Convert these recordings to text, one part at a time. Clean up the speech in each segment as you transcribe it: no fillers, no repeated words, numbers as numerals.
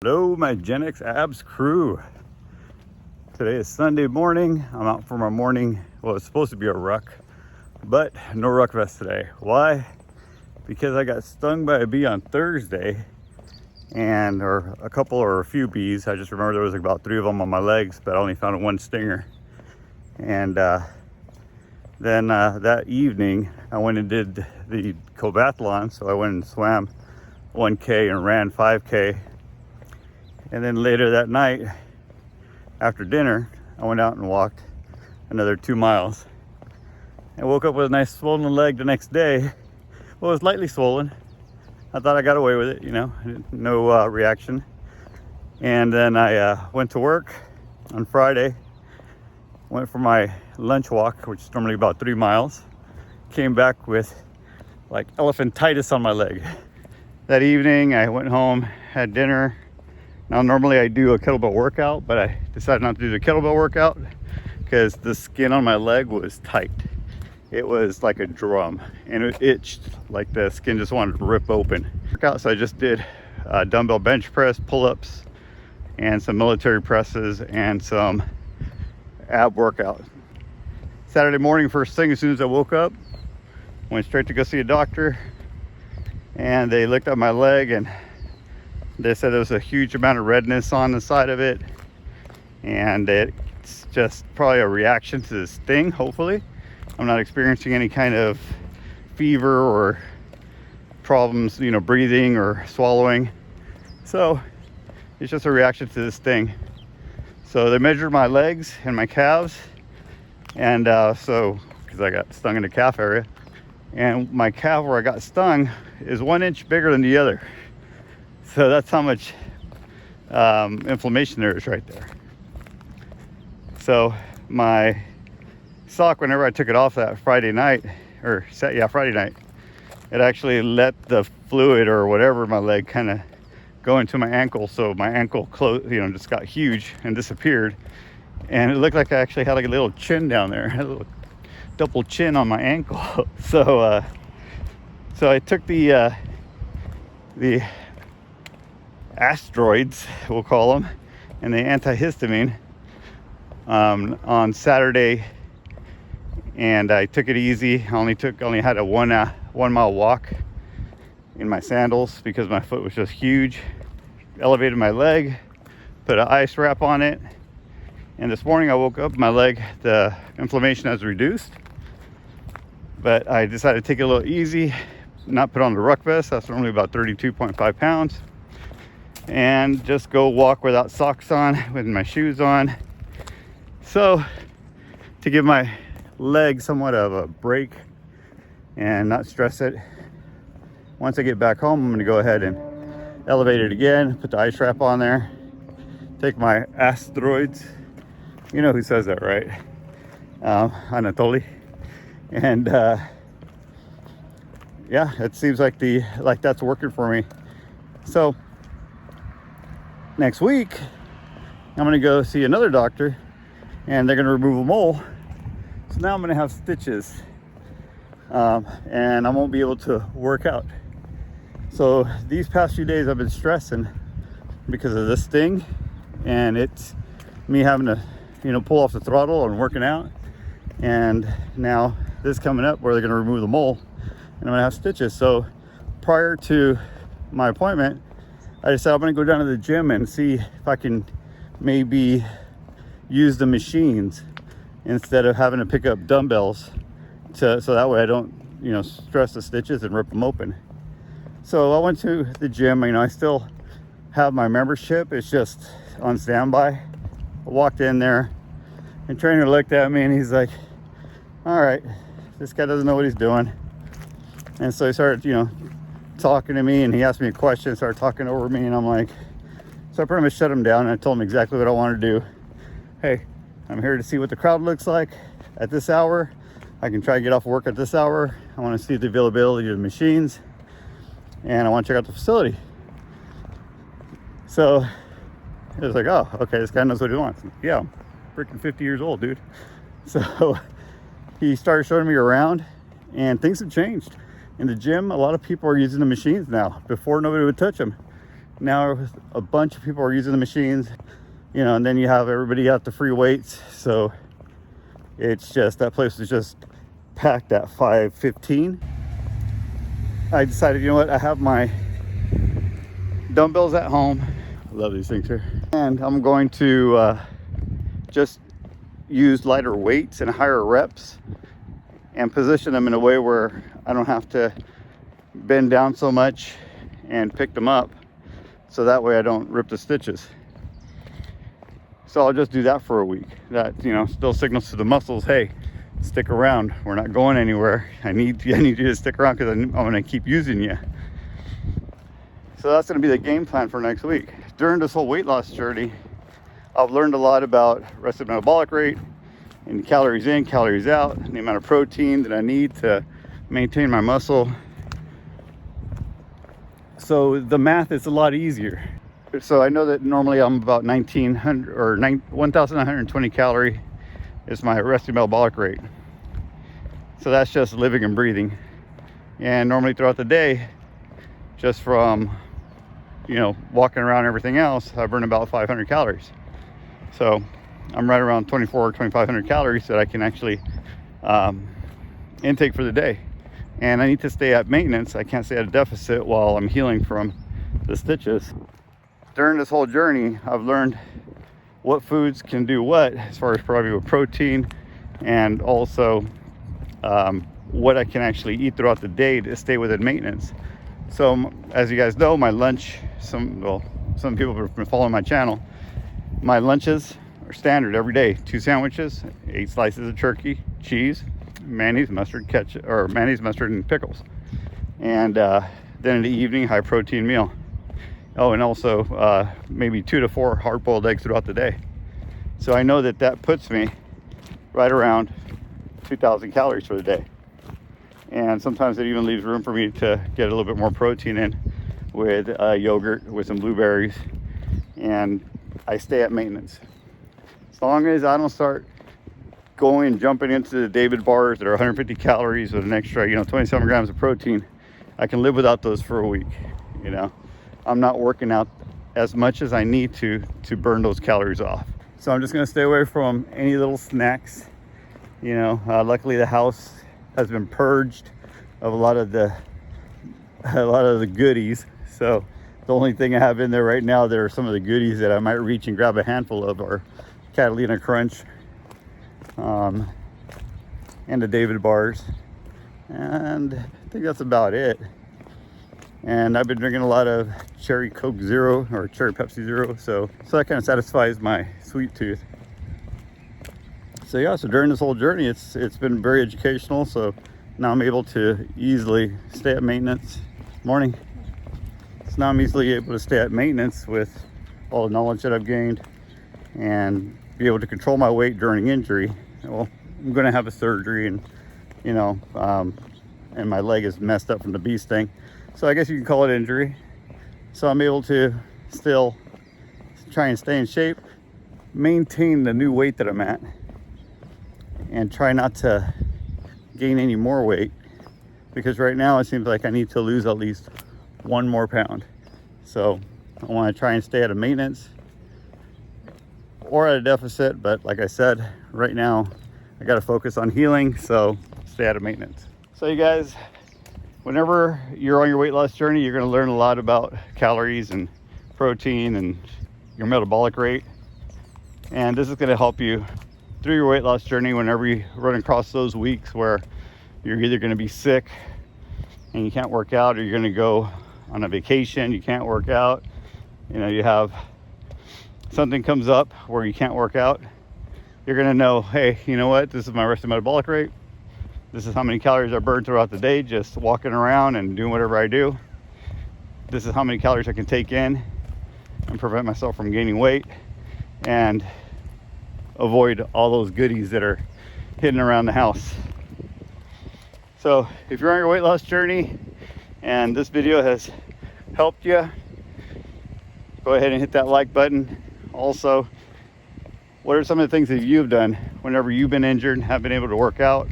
Hello, my GenXAbs crew. Today is Sunday morning. I'm out for my morning. Well, it's supposed to be a ruck, but no ruck vest today. Why? Because I got stung by a bee on Thursday, or a few bees. I just remember there was about 3 of them on my legs, but I only found one stinger. And then that evening, I went and did the cobathlon. So I went and swam 1K and ran 5K. And then later that night, after dinner, I went out and walked another 2 miles. I woke up with a nice swollen leg the next day. Well, it was lightly swollen. I thought I got away with it, no reaction. And then I went to work on Friday, went for my lunch walk, which is normally about 3 miles. Came back with like elephantitis on my leg. That evening, I went home, had dinner. Now, normally I do a kettlebell workout, but I decided not to do the kettlebell workout because the skin on my leg was tight. It was like a drum, and it itched like the skin just wanted to rip open. So I just did dumbbell bench press, pull-ups, and some military presses, and some ab workout. Saturday morning, first thing, as soon as I woke up, went straight to go see a doctor, and they looked at my leg and they said there was a huge amount of redness on the side of it, and it's just probably a reaction to this sting. Hopefully I'm not experiencing any kind of fever or problems, breathing or swallowing. So it's just a reaction to this sting. So they measured my legs and my calves, and so because I got stung in the calf area, and my calf where I got stung is 1 inch bigger than the other. So that's how much inflammation there is right there. So my sock, whenever I took it off that Friday night, it actually let the fluid or whatever in my leg kind of go into my ankle. So my ankle just got huge and disappeared. And it looked like I actually had like a little chin down there. I had a little double chin on my ankle. So I took the asteroids, we'll call them, and the antihistamine on Saturday, and I took it easy. I only had a 1 mile walk in my sandals because my foot was just huge. Elevated my leg, put an ice wrap on it, and this morning I woke up, my leg, the inflammation has reduced, but I decided to take it a little easy, not put on the ruck vest. That's normally about 32.5 pounds. And just go walk without socks on, with my shoes on. So to give my leg somewhat of a break and not stress it, once I get back home, I'm going to go ahead and elevate it again, put the ice wrap on there, take my asteroids. You know who says that, right? Anatoly. And yeah, it seems like that's working for me. So next week, I'm gonna go see another doctor, and they're gonna remove a mole. So now I'm gonna have stitches, and I won't be able to work out. So these past few days I've been stressing because of this sting, and it's me having to, pull off the throttle and working out. And now this coming up where they're gonna remove the mole, and I'm gonna have stitches. So prior to my appointment, I decided I'm gonna go down to the gym and see if I can maybe use the machines instead of having to pick up dumbbells, so that way I don't, stress the stitches and rip them open. So I went to the gym. I still have my membership. It's just on standby. I walked in there, and trainer looked at me and he's like, all right, this guy doesn't know what he's doing. And so he started, talking to me, and he asked me a question, started talking over me, and I'm like, so I pretty much shut him down, and I told him exactly what I wanted to do. Hey, I'm here to see what the crowd looks like at this hour. I can try to get off work at this hour. I want to see the availability of the machines, and I want to check out the facility. So it was like, oh, okay, this guy knows what he wants. Yeah, I'm freaking 50 years old, dude. So he started showing me around, and things have changed. In the gym, a lot of people are using the machines now. Before, nobody would touch them. now a bunch of people are using the machines, you know, and then you have everybody at the free weights. So it's just, that place was just packed at 5:15. I decided, you know what, I have my dumbbells at home. I love these things here. And I'm going to just use lighter weights and higher reps and position them in a way where I don't have to bend down so much and pick them up, so that way I don't rip the stitches. So I'll just do that for a week. That, you know, still signals to the muscles, hey, stick around, we're not going anywhere. I need you to stick around because I'm going to keep using you. So that's going to be the game plan for next week. During this whole weight loss journey, I've learned a lot about resting metabolic rate and calories in, calories out, and the amount of protein that I need to maintain my muscle. So the math is a lot easier. So I know that normally I'm about 1,900 or 1,920 calorie is my resting metabolic rate. So that's just living and breathing. And normally throughout the day, just from, you know, walking around and everything else, I burn about 500 calories. So I'm right around 2,500 calories that I can actually intake for the day. And I need to stay at maintenance. I can't stay at a deficit while I'm healing from the stitches. During this whole journey, I've learned what foods can do what, as far as probably with protein, and also what I can actually eat throughout the day to stay within maintenance. So as you guys know, my lunch, some people have been following my channel, my lunches are standard every day: 2 sandwiches, 8 slices of turkey, cheese, mayonnaise, mustard, ketchup, or mayonnaise, mustard, and pickles. And then in the evening, high protein meal. Oh, and also maybe 2 to 4 hard-boiled eggs throughout the day. So I know that that puts me right around 2,000 calories for the day. And sometimes it even leaves room for me to get a little bit more protein in with yogurt, with some blueberries, and I stay at maintenance. As long as I don't start jumping into the David bars that are 150 calories with an extra, 27 grams of protein, I can live without those for a week. I'm not working out as much as I need to burn those calories off. So I'm just gonna stay away from any little snacks. Luckily the house has been purged of a lot of the goodies. So the only thing I have in there right now that are some of the goodies that I might reach and grab a handful of are Catalina Crunch, and the David bars, and I think that's about it. And I've been drinking a lot of cherry Coke Zero or cherry Pepsi Zero, so that kind of satisfies my sweet tooth. So yeah, so during this whole journey, it's been very educational. So now I'm able to easily stay at maintenance. Morning. So now I'm easily able to stay at maintenance with all the knowledge that I've gained and be able to control my weight during injury. Well, I'm going to have a surgery, and and my leg is messed up from the bee sting. So I guess you can call it injury. So I'm able to still try and stay in shape, maintain the new weight that I'm at, and try not to gain any more weight, because right now it seems like I need to lose at least 1 more pound. So I want to try and stay at a maintenance or at a deficit, but like I said, right now I got to focus on healing, so stay at a maintenance. So you guys, whenever you're on your weight loss journey, you're going to learn a lot about calories and protein and your metabolic rate. And this is going to help you through your weight loss journey whenever you run across those weeks where you're either going to be sick and you can't work out, or you're going to go on a vacation, you can't work out. You have something comes up where you can't work out. You're going to know, hey, you know what? This is my resting metabolic rate. This is how many calories I burn throughout the day just walking around and doing whatever I do. This is how many calories I can take in and prevent myself from gaining weight and avoid all those goodies that are hidden around the house. So if you're on your weight loss journey and this video has helped you, go ahead and hit that like button. Also, what are some of the things that you've done whenever you've been injured and have been able to work out?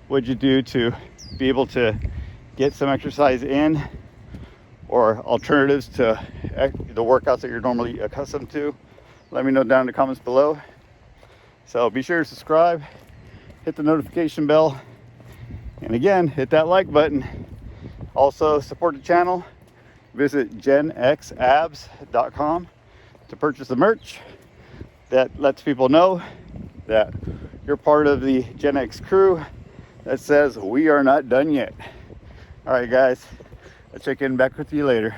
What'd you do to be able to get some exercise in? or alternatives to the workouts that you're normally accustomed to, let me know down in the comments below. So be sure to subscribe, hit the notification bell, and again, hit that like button. Also support the channel. Visit GenXAbs.com to purchase the merch that lets people know that you're part of the Gen X crew that says we are not done yet. All right, guys, I'll check in back with you later.